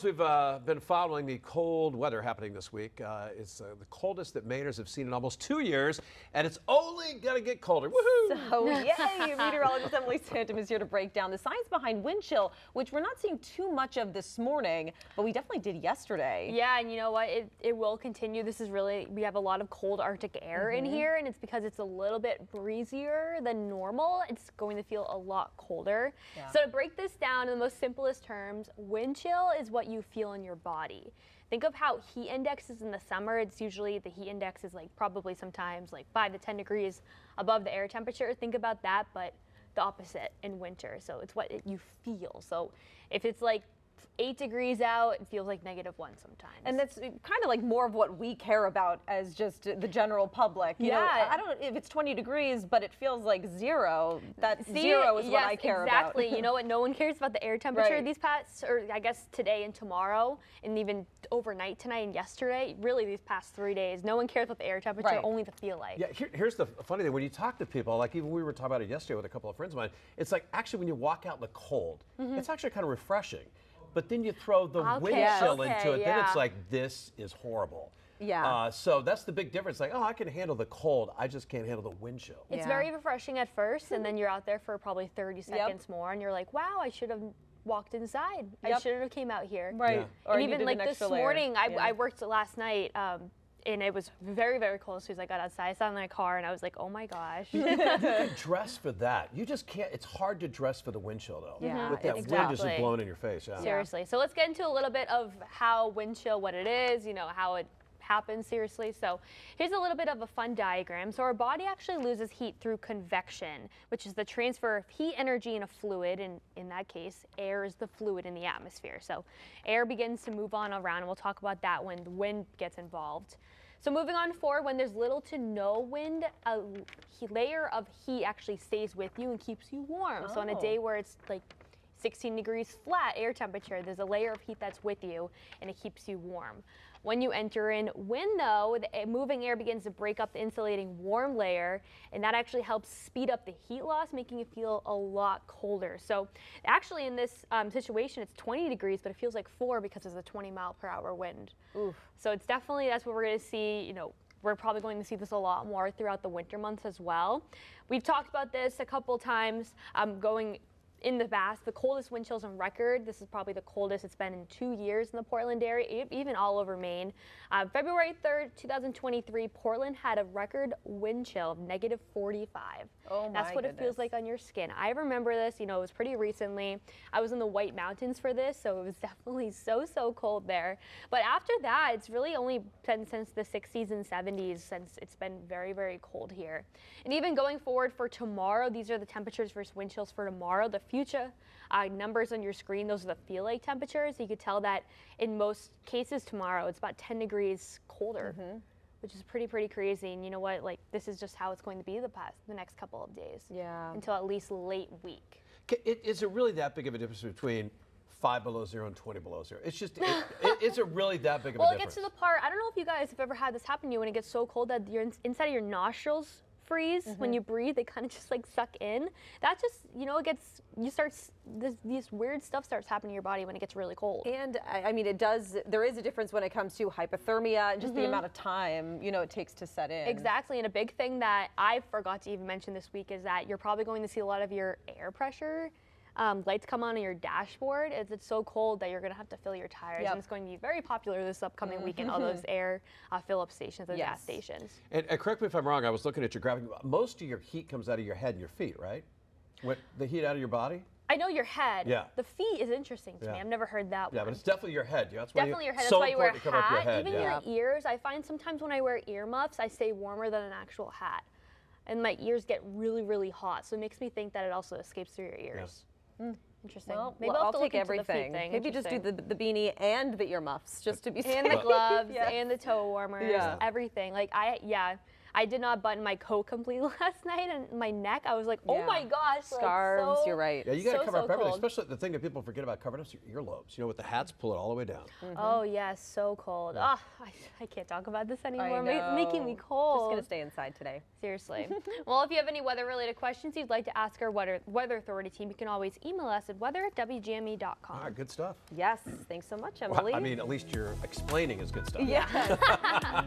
we've been following the cold weather happening this week. It's the coldest that Mainers have seen in almost 2 years, and it's only going to get colder. Woohoo! So, yay! Meteorologist Emily Santom is here to break down the science behind wind chill, which we're not seeing too much of this morning, but we definitely did yesterday. Yeah, and you know what? It will continue. This is really, we have a lot of cold Arctic air in here, and it's because it's a little bit breezier than normal. It's going to feel a lot colder. Yeah. So to break this down in the most simplest terms, wind chill is what you feel in your body. Think of how heat index is in the summer. It's usually, the heat index is like probably sometimes like 5 to 10 degrees above the air temperature. Think about that, but the opposite in winter. So it's what you feel. So if it's like 8 degrees out, it feels like -1 sometimes. And that's kind of like more of what we care about as just the general public. You know, I don't know if it's 20 degrees, but it feels like 0. That 0 is what I care about. Exactly. You know what? No one cares about the air temperature these past, or I guess today and tomorrow, and even overnight tonight and yesterday. Really, these past 3 days, no one cares about the air temperature, only the feel like. Yeah, here's the funny thing. When you talk to people, like even we were talking about it yesterday with a couple of friends of mine, it's like actually when you walk out in the cold, it's actually kind of refreshing. But then you throw the wind chill into it, then it's like, this is horrible. Yeah. So that's the big difference. Like, oh, I can handle the cold, I just can't handle the wind chill. It's very refreshing at first, and then you're out there for probably 30 seconds more, and you're like, wow, I should have walked inside. I should have came out here. Right. Yeah. Or And even like this morning, I worked last night, and it was very, very cold as soon as I got outside. I sat in my car and I was like, oh my gosh. You can dress for that. You just can't, it's hard to dress for the wind chill though. Yeah, With that wind just blowing in your face. Yeah. Seriously. So let's get into a little bit of how wind chill, what it is, you know, how it happens seriously. So here's a little bit of a fun diagram. So our body actually loses heat through convection, which is the transfer of heat energy in a fluid, and in that case, air is the fluid in the atmosphere. So air begins to move on around, and we'll talk about that when the wind gets involved. So moving on forward, when there's little to no wind, a layer of heat actually stays with you and keeps you warm. So on a day where it's like 16 degrees flat air temperature, there's a layer of heat that's with you and it keeps you warm. When you enter in wind though, the moving air begins to break up the insulating warm layer, and that actually helps speed up the heat loss, making it feel a lot colder. So actually in this situation, it's 20 degrees, but it feels like 4 because of the 20-mile-per-hour wind. Oof. So it's definitely, that's what we're gonna see, you know, we're probably going to see this a lot more throughout the winter months as well. We've talked about this a couple times going in the past, the coldest wind chills on record. This is probably the coldest it's been in 2 years in the Portland area, even all over Maine. February 3rd, 2023, Portland had a record wind chill of -45. Oh my That's what it feels like on your skin. I remember this, you know, it was pretty recently. I was in the White Mountains for this, so it was definitely so cold there. But after that, it's really only been since the 60s and 70s since it's been very, very cold here. And even going forward for tomorrow, these are the temperatures versus wind chills for tomorrow. The future numbers on your screen, those are the feel like temperatures. You could tell that in most cases tomorrow, it's about 10 degrees colder, which is pretty crazy. And you know what, like this is just how it's going to be the next couple of days. Yeah. Until at least late week. Is it really that big of a difference between 5 below 0 and 20 below 0? It's just, is it really that big of a difference? Well, it gets to the part, I don't know if you guys have ever had this happen to you when it gets so cold that your inside of your nostrils freeze when you breathe. They kind of just like suck in. That just, you know, it gets, these weird stuff starts happening to your body when it gets really cold. And I mean, there is a difference when it comes to hypothermia and just the amount of time, you know, it takes to set in. Exactly, and a big thing that I forgot to even mention this week is that you're probably going to see a lot of your air pressure lights come on your dashboard. It's so cold that you're going to have to fill your tires, and it's going to be very popular this upcoming weekend, all those air fill-up stations and gas stations. And correct me if I'm wrong, I was looking at your graphic. Most of your heat comes out of your head and your feet, right? What, the heat out of your body? I know your head. Yeah. The feet is interesting to me. I've never heard that one. Yeah, but it's definitely your head. That's definitely your head. That's why you wear a hat. Even your ears. I find sometimes when I wear earmuffs, I stay warmer than an actual hat. And my ears get really hot. So it makes me think that it also escapes through your ears. Interesting. Well, maybe I'll take everything. Maybe just do the beanie and the earmuffs just to be safe. And the gloves and the toe warmers, everything. Like I I did not button my coat completely last night, and my neck, I was like, oh my gosh. Scarves, like, you're right. Yeah, you got to cover up everything, cold. especially the thing that people forget about covering up is your earlobes. You know, with the hats, pull it all the way down. Oh, yes, so cold. I can't talk about this anymore. I It's making me cold. Just going to stay inside today. Seriously. Well, if you have any weather-related questions you'd like to ask our Weather Authority team, you can always email us at weather@wgme.com. All right, good stuff. Yes, thanks so much, Emily. Well, I mean, at least you're explaining is good stuff. Yeah.